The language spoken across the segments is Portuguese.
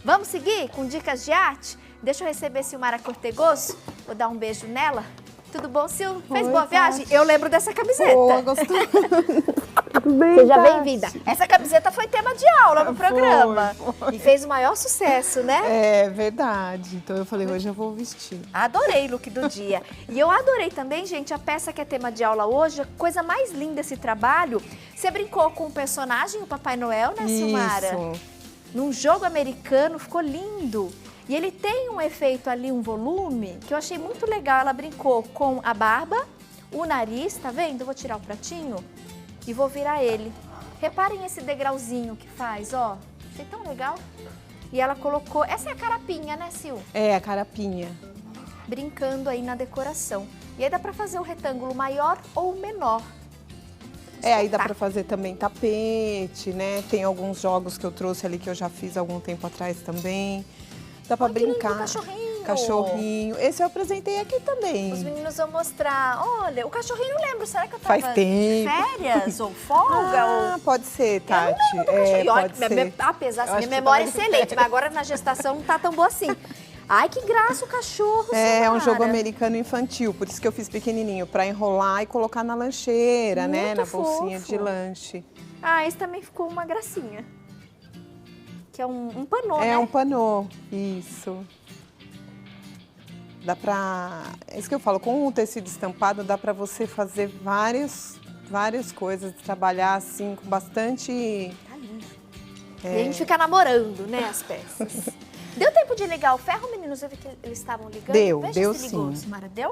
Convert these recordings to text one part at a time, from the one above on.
Vamos seguir com dicas de arte? Deixa eu receber Silmara Cortegoso, vou dar um beijo nela. Tudo bom, Sil? Fez boa viagem? Eu lembro dessa camiseta. Boa, gostou. Tudo bem, Seja Tati. bem-vinda. Essa camiseta foi tema de aula no programa. Foi. E fez o maior sucesso, né? É verdade. Então eu falei, hoje eu vou vestir. Adorei o look do dia. E eu adorei também, gente, a peça que é tema de aula hoje. A coisa mais linda desse trabalho. Você brincou com o personagem, o Papai Noel, né, Silmara? Isso. Num jogo americano, ficou lindo. E ele tem um efeito ali, um volume, que eu achei muito legal. Ela brincou com a barba, o nariz, tá vendo? Eu vou tirar o pratinho e vou virar ele. Reparem esse degrauzinho que faz, ó. Achei tão legal. E ela colocou... Essa é a carapinha, né, Sil? É, a carapinha. Brincando aí na decoração. E aí dá pra fazer o retângulo maior ou menor. É, aí dá pra fazer também tapete, né? Tem alguns jogos que eu trouxe ali que eu já fiz há algum tempo atrás também. Dá pra brincar. Que lindo, cachorrinho. Cachorrinho. Esse eu apresentei aqui também. Os meninos vão mostrar. Olha, o cachorrinho eu lembro. Será que eu tava Faz de tempo. férias ou folga? Ah, pode ser, Tati. Eu não lembro do cachorrinho. Olha, pode ser. apesar Eu assim, acho minha que memória é tava de excelente, férias. mas agora na gestação não tá tão boa assim. Ai, que graça o cachorro, É um Silmara. jogo americano infantil, por isso que eu fiz pequenininho, pra enrolar e colocar na lancheira, né? Muito Na bolsinha fofo. de lanche. Ah, esse também ficou uma gracinha. Que é um panô, né? É um panô, isso. Dá pra... É isso que eu falo, com o tecido estampado dá pra você fazer várias coisas, trabalhar assim com bastante... Tá lindo. E a gente fica namorando, né, as peças. Deu tempo de ligar o ferro, meninos? Eu vi que eles estavam ligando. Deu, Veja deu se ligou, sim. Silmara, deu?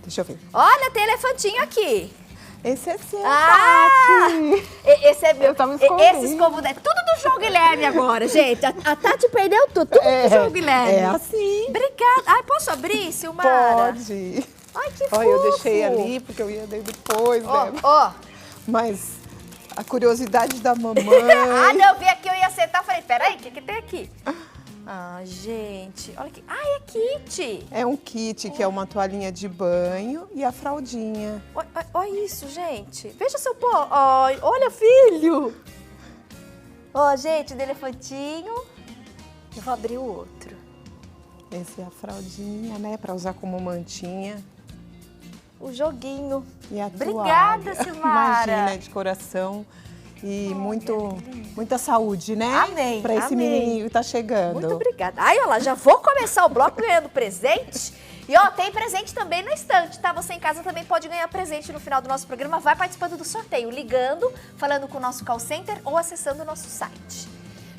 Deixa eu ver. Olha, tem elefantinho aqui. Esse é seu, Ah! Tati! Esse é meu. Eu tava escondendo. Esse escovo dele. Tudo do João Guilherme agora, gente. A Tati perdeu tudo. Tudo do João Guilherme. É assim. Obrigada. Ai, posso abrir, Silmara? Pode. Ai, que fofo. Olha, eu deixei ali porque eu ia daí depois, Ó, né? ó. Mas a curiosidade da mamãe... Ah, não, eu vi aqui, eu ia sentar. Falei, peraí, o que tem aqui? Ah, gente. Olha aqui. Ai, é kit. É um kit que é uma toalhinha de banho e a fraldinha. Olha isso, gente. Veja seu pó. Ai, olha, filho. Ó, gente, do elefantinho. Eu vou abrir o outro. Essa é a fraldinha, né? Pra usar como mantinha. O joguinho. E a Obrigada, toalha. Silmara. Imagina, de coração. E muita saúde, né? Amém, Pra esse amém. menininho que tá chegando. Muito obrigada. Ai, olha lá, já vou começar o bloco ganhando presente. E ó, tem presente também na estante, tá? Você em casa também pode ganhar presente no final do nosso programa. Vai participando do sorteio, ligando, falando com o nosso call center ou acessando o nosso site.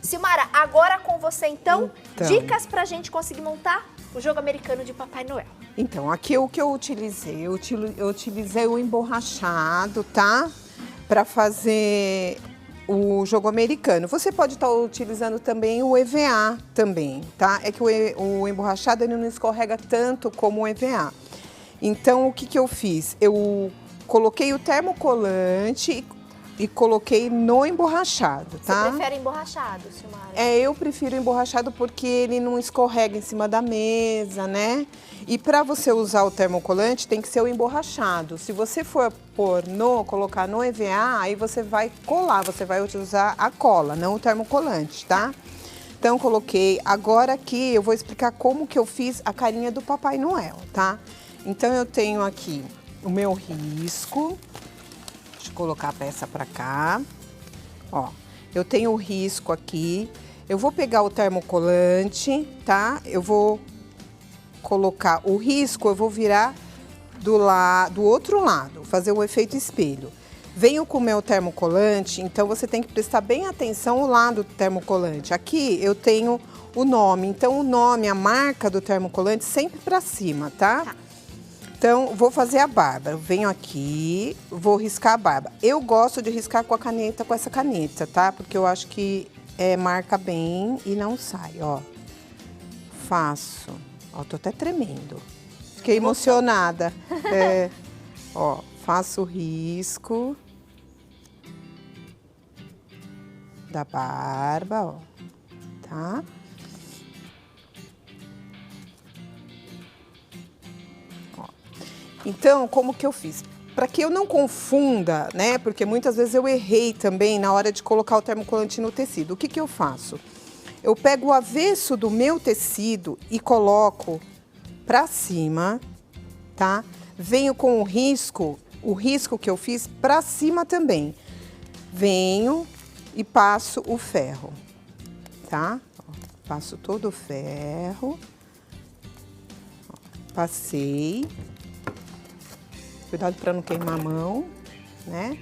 Silmara, agora com você então, dicas pra gente conseguir montar o jogo americano de Papai Noel. Então, aqui o que eu utilizei? Eu utilizei o emborrachado, tá? Para fazer o jogo americano. Você pode estar utilizando também o EVA também, tá? É que o emborrachado ele não escorrega tanto como o EVA. Então, o que que eu fiz? Eu coloquei o termocolante e coloquei no emborrachado, tá? Você prefere emborrachado, Silmara? É, eu prefiro emborrachado porque ele não escorrega em cima da mesa, né? E para você usar o termocolante tem que ser o emborrachado. Se você for colocar no EVA, aí você vai colar, você vai usar a cola, não o termocolante, tá? Então coloquei. Agora aqui eu vou explicar como que eu fiz a carinha do Papai Noel, tá? Então eu tenho aqui o meu risco. Deixa eu colocar a peça para cá. Ó, eu tenho o risco aqui. Eu vou pegar o termocolante, tá? Eu vou colocar o risco, eu vou virar do outro lado, fazer o efeito espelho. Venho com o meu termocolante, então você tem que prestar bem atenção ao lado do termocolante. Aqui eu tenho o nome, então o nome, a marca do termocolante sempre para cima, tá? Então, vou fazer a barba. Eu venho aqui, vou riscar a barba. Eu gosto de riscar com a caneta, com essa caneta, tá? Porque eu acho que marca bem e não sai, ó. Faço. Ó, tô até tremendo. Fiquei emocionada. Ó, faço o risco da barba, ó. Tá? Então, como que eu fiz? Para que eu não confunda, né? Porque muitas vezes eu errei também na hora de colocar o termocolante no tecido. O que que eu faço? Eu pego o avesso do meu tecido e coloco pra cima, tá? Venho com o risco que eu fiz pra cima também. Venho e passo o ferro, tá? Ó, passo todo o ferro. Ó, passei. Cuidado para não queimar a mão, né?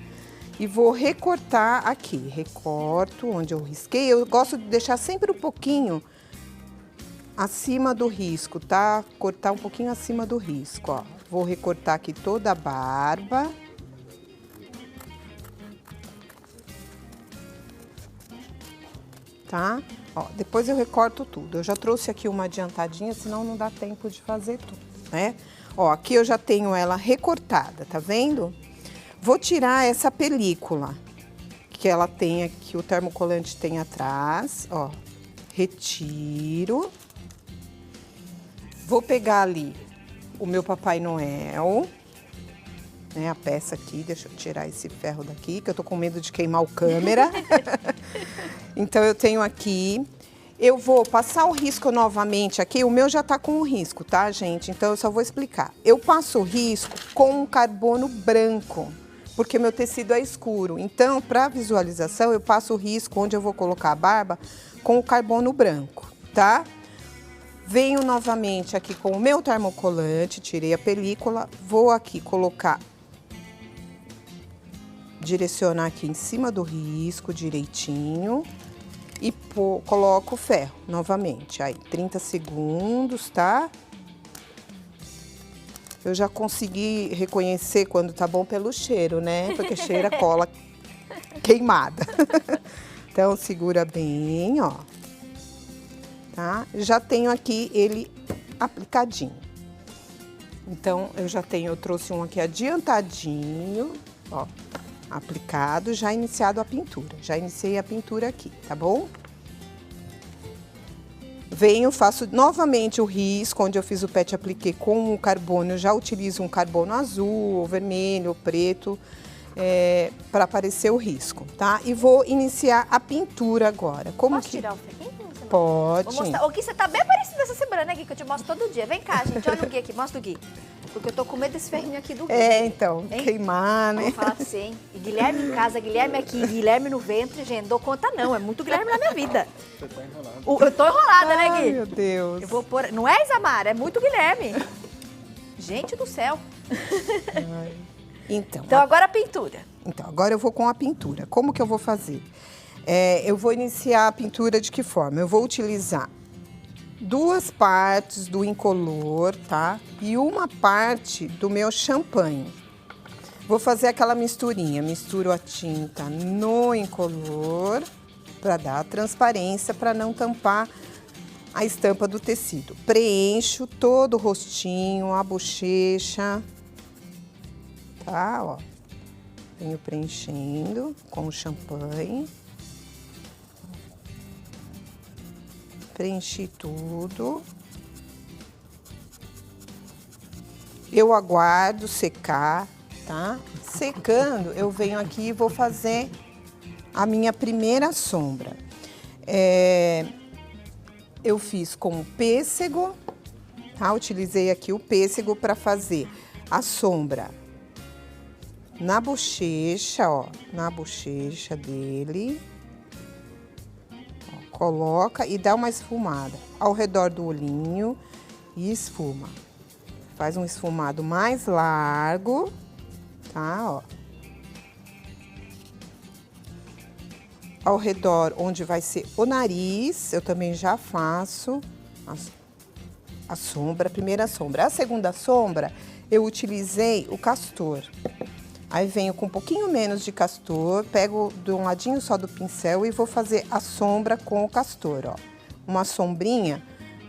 E vou recortar aqui. Recorto onde eu risquei. Eu gosto de deixar sempre um pouquinho acima do risco, tá? Cortar um pouquinho acima do risco, ó. Vou recortar aqui toda a barba. Tá? Ó, depois eu recorto tudo. Eu já trouxe aqui uma adiantadinha, senão não dá tempo de fazer tudo, né? Ó, aqui eu já tenho ela recortada, tá vendo? Vou tirar essa película que ela tem aqui, o termocolante tem atrás, ó. Retiro. Vou pegar ali o meu Papai Noel, né? A peça aqui, deixa eu tirar esse ferro daqui, que eu tô com medo de queimar o câmera. Então, eu tenho aqui, eu vou passar o risco novamente aqui, o meu já tá com o risco, tá, gente? Então, eu só vou explicar. Eu passo o risco com um carbono branco, porque meu tecido é escuro. Então, para visualização, eu passo o risco onde eu vou colocar a barba com o carbono branco, tá? Venho novamente aqui com o meu termocolante, tirei a película, vou aqui colocar, direcionar aqui em cima do risco direitinho e coloco o ferro novamente. Aí, 30 segundos, tá? Eu já consegui reconhecer quando tá bom pelo cheiro, né? Porque cheira cola queimada. Então, segura bem, ó. Tá? Já tenho aqui ele aplicadinho. Então, eu trouxe um aqui adiantadinho, ó, aplicado, já iniciado a pintura. Já iniciei a pintura aqui, tá bom? Venho, faço novamente o risco, onde eu fiz o pet appliqué com o carbono. Eu já utilizo um carbono azul, ou vermelho, ou preto, para aparecer o risco, tá? E vou iniciar a pintura agora. Posso tirar o ferrinho? Pode. O Gui, você tá bem parecido essa semana, né, Gui? Que eu te mostro todo dia. Vem cá, gente, olha o Gui aqui, mostra o Gui. Porque eu tô com medo desse ferrinho aqui do Gui. Então, hein? Queimar, né? Vou falar pra você, hein? E Guilherme em casa, Guilherme aqui, Guilherme no ventre, gente, não dou conta não, é muito Guilherme na minha vida. Você tá enrolado. Eu tô enrolada, né, Gui? Ai, meu Deus. Eu vou pôr... Não é, Isamara? É muito Guilherme. Gente do céu. Ai. Então, Agora a pintura. Então, agora eu vou com a pintura. Como que eu vou fazer? Eu vou iniciar a pintura de que forma? Eu vou utilizar 2 partes do incolor, tá? E uma parte do meu champanhe. Vou fazer aquela misturinha. Misturo a tinta no incolor para dar transparência, para não tampar a estampa do tecido. Preencho todo o rostinho, a bochecha, tá? Ó. Venho preenchendo com o champanhe. Preenchi tudo. Eu aguardo secar, tá? Secando, eu venho aqui e vou fazer a minha primeira sombra. Eu fiz com pêssego, tá? Utilizei aqui o pêssego para fazer a sombra na bochecha, ó, na bochecha dele. Ó, coloca e dá uma esfumada ao redor do olhinho e esfuma. Faz um esfumado mais largo, tá? Ó. Ao redor onde vai ser o nariz, eu também já faço a sombra, a primeira sombra. A segunda sombra, eu utilizei o castor. Aí venho com um pouquinho menos de castor, pego de um ladinho só do pincel e vou fazer a sombra com o castor, ó. Uma sombrinha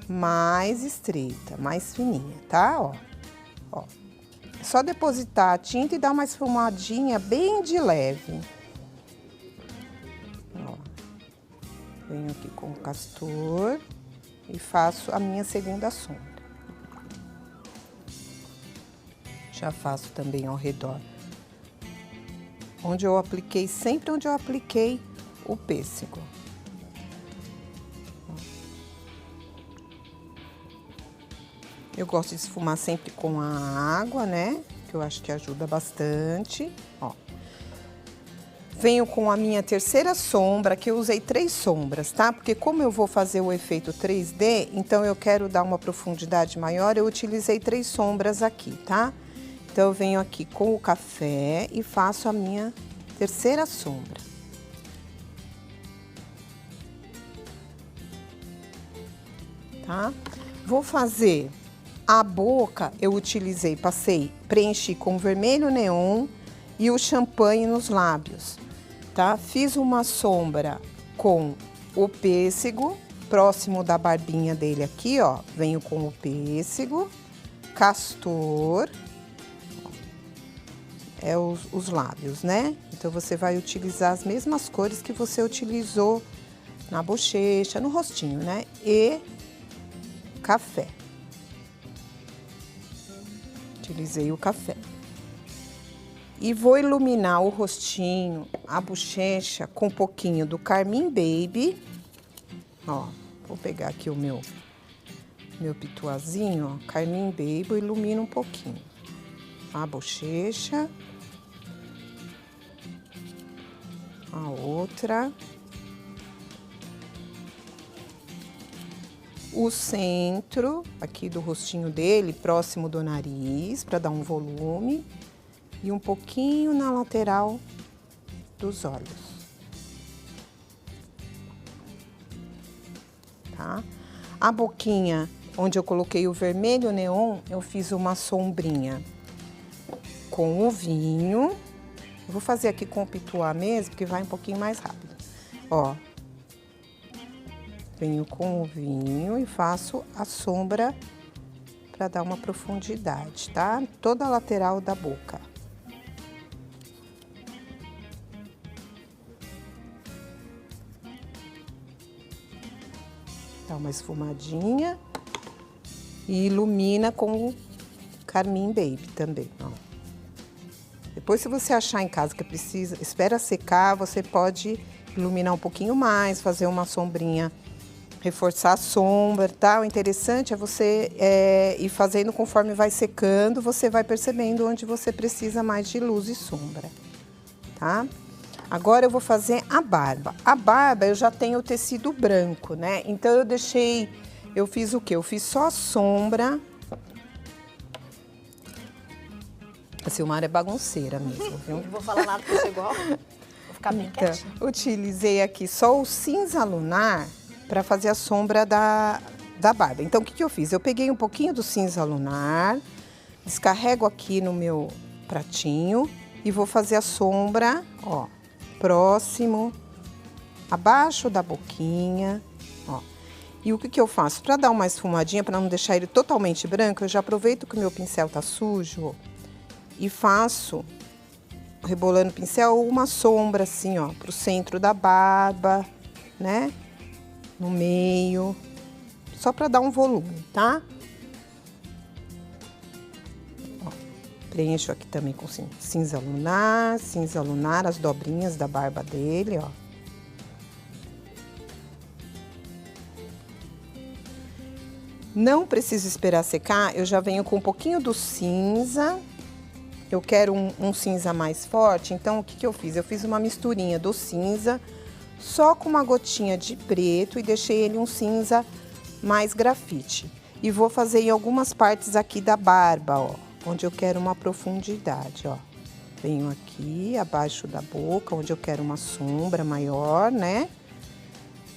mais estreita, mais fininha, tá? Ó. Ó. Só depositar a tinta e dar uma esfumadinha bem de leve. Ó. Venho aqui com o castor e faço a minha segunda sombra. Já faço também ao redor. Onde eu apliquei, sempre onde eu apliquei o pêssego. Eu gosto de esfumar sempre com a água, né? Que eu acho que ajuda bastante, ó. Venho com a minha terceira sombra, que eu usei 3 sombras, tá? Porque como eu vou fazer o efeito 3D, então eu quero dar uma profundidade maior, eu utilizei 3 sombras aqui, tá? Então eu venho aqui com o café e faço a minha terceira sombra. Tá? Vou fazer a boca, eu utilizei, preenchi com vermelho neon e o champanhe nos lábios, tá? Fiz uma sombra com o pêssego, próximo da barbinha dele aqui, ó. Venho com o pêssego, castor, os lábios, né? Então, você vai utilizar as mesmas cores que você utilizou na bochecha, no rostinho, né? E café. Utilizei o café. E vou iluminar o rostinho, a bochecha, com um pouquinho do Carmim Baby. Ó, vou pegar aqui o meu pituazinho, ó. Carmim Baby, eu ilumino um pouquinho. A bochecha. A outra. O centro, aqui do rostinho dele, próximo do nariz, para dar um volume. E um pouquinho na lateral dos olhos. Tá? A boquinha, onde eu coloquei o vermelho neon, eu fiz uma sombrinha com o vinho. Eu vou fazer aqui com o pituá mesmo, porque vai um pouquinho mais rápido. Ó. Venho com o vinho e faço a sombra para dar uma profundidade, tá? Toda a lateral da boca. Dá uma esfumadinha e ilumina com o Carmim Baby também, ó. Depois, se você achar em casa que precisa, espera secar, você pode iluminar um pouquinho mais, fazer uma sombrinha, reforçar a sombra, tá? O interessante é você ir fazendo conforme vai secando, você vai percebendo onde você precisa mais de luz e sombra, tá? Agora eu vou fazer a barba. A barba eu já tenho o tecido branco, né? Então eu fiz o quê? Eu fiz só a sombra. A Silmara é bagunceira mesmo, viu? Não vou falar nada pra você igual. Vou ficar bem quietinha. Utilizei aqui só o cinza lunar para fazer a sombra da barba. Então, o que eu fiz? Eu peguei um pouquinho do cinza lunar, descarrego aqui no meu pratinho e vou fazer a sombra, ó, próximo, abaixo da boquinha, ó. E o que eu faço? Para dar uma esfumadinha, para não deixar ele totalmente branco, eu já aproveito que o meu pincel tá sujo e faço, rebolando o pincel, uma sombra assim, ó, pro centro da barba, né? No meio, só para dar um volume, tá? Ó, preencho aqui também com cinza lunar, as dobrinhas da barba dele, ó. Não preciso esperar secar, eu já venho com um pouquinho do cinza. Eu quero um cinza mais forte, então o que eu fiz? Eu fiz uma misturinha do cinza, só com uma gotinha de preto e deixei ele um cinza mais grafite. E vou fazer em algumas partes aqui da barba, ó, onde eu quero uma profundidade, ó. Venho aqui, abaixo da boca, onde eu quero uma sombra maior, né?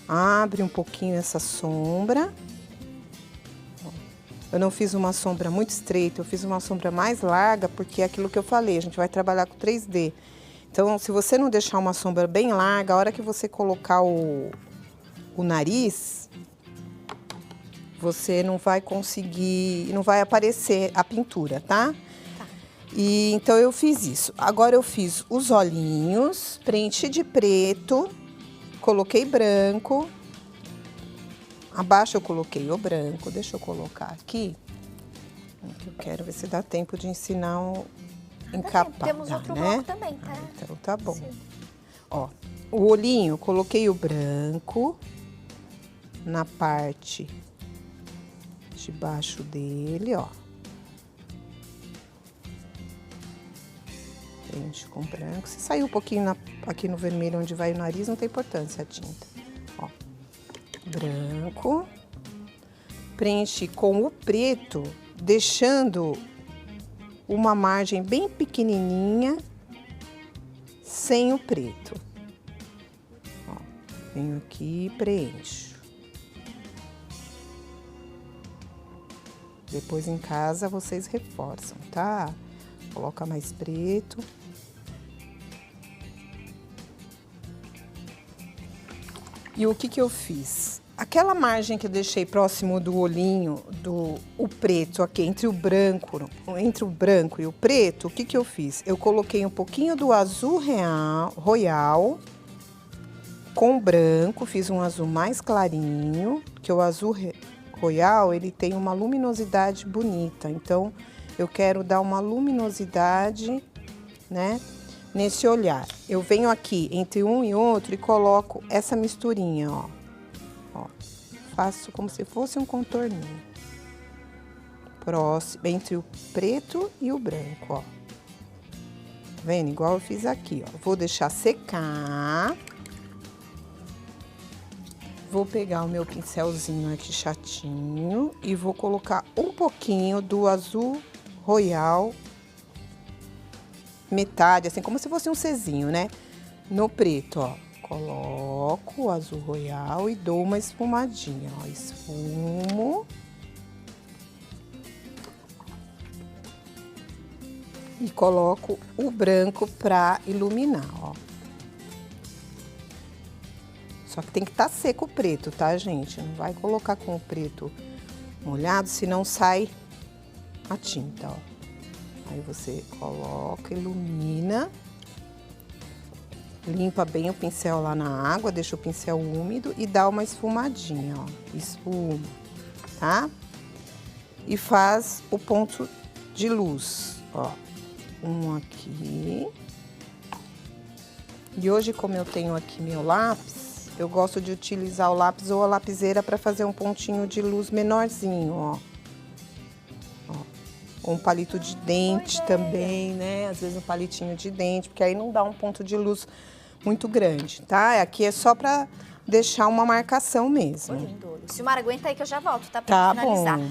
Abre um pouquinho essa sombra. Eu não fiz uma sombra muito estreita, eu fiz uma sombra mais larga, porque é aquilo que eu falei, a gente vai trabalhar com 3D. Então, se você não deixar uma sombra bem larga, a hora que você colocar o nariz, você não vai conseguir, não vai aparecer a pintura, tá? E então eu fiz isso. Agora eu fiz os olhinhos, preenchi de preto, coloquei branco. Abaixo eu coloquei o branco, deixa eu colocar aqui. Eu quero ver se dá tempo de ensinar o encapar, temos outro bloco também, tá? Então tá bom. Sim. Ó, o olhinho, coloquei o branco na parte debaixo dele, ó. Preenche com branco. Se sair um pouquinho aqui no vermelho onde vai o nariz, não tem importância a tinta. Ó, branco. Preenche com o preto, deixando uma margem bem pequenininha, sem o preto. Ó, venho aqui e preencho. Depois em casa vocês reforçam, tá? Coloca mais preto. E o que eu fiz? Aquela margem que eu deixei próximo do olhinho, o preto aqui, entre o branco e o preto, o que eu fiz? Eu coloquei um pouquinho do azul royal com branco, fiz um azul mais clarinho, que o azul royal, ele tem uma luminosidade bonita, então eu quero dar uma luminosidade, né, nesse olhar. Eu venho aqui entre um e outro e coloco essa misturinha, ó. Ó, faço como se fosse um contorninho. Próximo, entre o preto e o branco, ó. Tá vendo? Igual eu fiz aqui, ó. Vou deixar secar. Vou pegar o meu pincelzinho aqui chatinho e vou colocar um pouquinho do azul royal, metade, assim, como se fosse um Czinho, né? No preto, ó. Coloco o azul royal e dou uma esfumadinha, ó. Esfumo. E coloco o branco pra iluminar, ó. Só que tem que estar seco o preto, tá, gente? Não vai colocar com o preto molhado, senão sai a tinta, ó. Aí você coloca, ilumina. Limpa bem o pincel lá na água, deixa o pincel úmido e dá uma esfumadinha, ó. Esfuma, tá? E faz o ponto de luz, ó. Um aqui. E hoje, como eu tenho aqui meu lápis, eu gosto de utilizar o lápis ou a lapiseira para fazer um pontinho de luz menorzinho, ó. Ou um palito de dente também, né? Às vezes um palitinho de dente, porque aí não dá um ponto de luz muito grande, tá? Aqui é só pra deixar uma marcação mesmo. Foi lindo. Silmara, aguenta aí que eu já volto, tá? Pra Tá finalizar. bom.